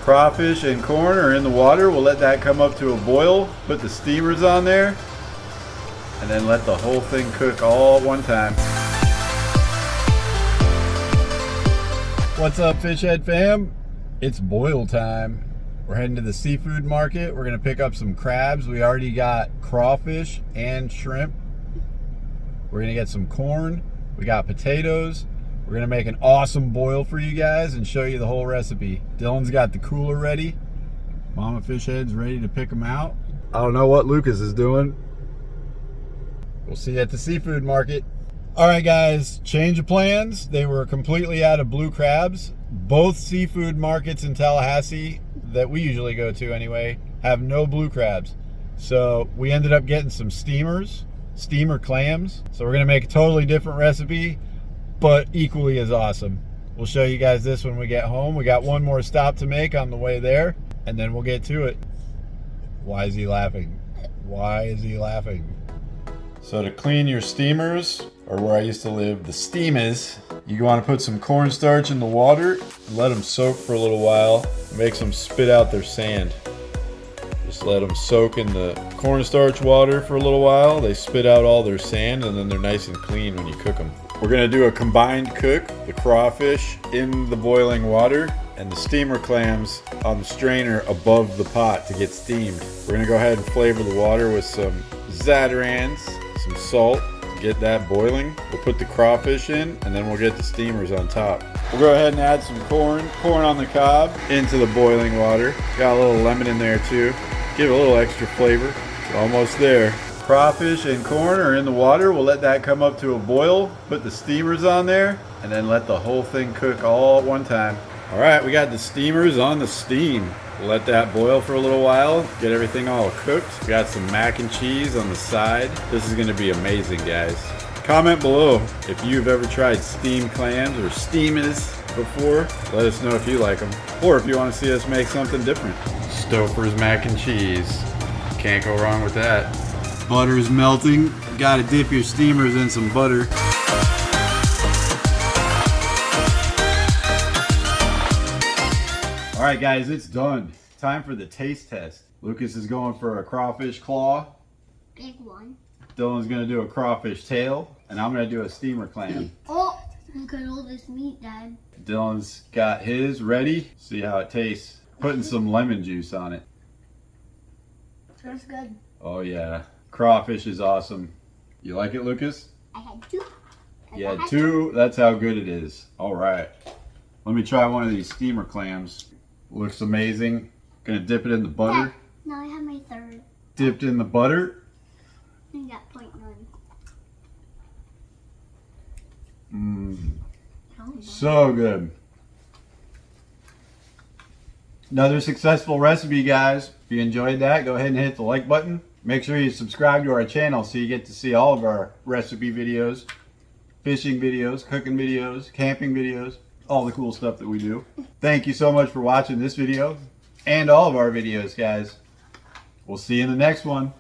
Crawfish and corn are in the water. We'll let that come up to a boil. Put the steamers on there. And then let the whole thing cook all at one time. What's up, Fish Head fam? It's boil time. We're heading to the seafood market. We're gonna pick up some crabs. We already got crawfish and shrimp. We're gonna get some corn. We got potatoes. We're gonna make an awesome boil for you guys and show you the whole recipe. Dylan's got the cooler ready. Mama Fish Head's ready to pick them out. I don't know what Lucas is doing. We'll see you at the seafood market. All right, guys, change of plans. They were completely out of blue crabs. Both seafood markets in Tallahassee that we usually go to anyway have no blue crabs. So we ended up getting some steamer clams. So we're gonna make a totally different recipe, but equally as awesome. We'll show you guys this when we get home. We got one more stop to make on the way there, and then we'll get to it. Why is he laughing? Why is he laughing? So to clean your steamers, or where I used to live, the steamers, you want to put some cornstarch in the water and let them soak for a little while. It makes them spit out their sand. Just let them soak in the cornstarch water for a little while. They spit out all their sand and then they're nice and clean when you cook them. We're gonna do a combined cook, the crawfish in the boiling water and the steamer clams on the strainer above the pot to get steamed. We're gonna go ahead and flavor the water with some Zatarain's, some salt to get that boiling. We'll put the crawfish in and then we'll get the steamers on top. We'll go ahead and add some corn on the cob into the boiling water. Got a little lemon in there too. Give it a little extra flavor. It's almost there. Crawfish and corn are in the water. We'll let that come up to a boil. Put the steamers on there and then let the whole thing cook all at one time. All right, we got the steamers on the steam. We'll let that boil for a little while, get everything all cooked. We got some mac and cheese on the side. This is gonna be amazing, guys. Comment below if you've ever tried steamed clams or steamers before. Let us know if you like them, or if you wanna see us make something different. Stouffer's mac and cheese. Can't go wrong with that. Butter's melting. Gotta dip your steamers in some butter. All right, guys, it's done. Time for the taste test. Lucas is going for a crawfish claw. Big one. Dylan's gonna do a crawfish tail, and I'm gonna do a steamer clam. Oh, look at all this meat, Dad. Dylan's got his ready. See how it tastes. Putting some lemon juice on it. Smells good. Oh yeah, crawfish is awesome. You like it, Lucas? I had two. You had two? That's how good it is. All right. Let me try one of these steamer clams. Looks amazing. Gonna dip it in the butter. No, I have my third. Dipped in the butter. I got 0.9. So good. Another successful recipe, guys. If you enjoyed that, go ahead and hit the like button. Make sure you subscribe to our channel so you get to see all of our recipe videos, fishing videos, cooking videos, camping videos, all the cool stuff that we do. Thank you so much for watching this video and all of our videos, guys. We'll see you in the next one.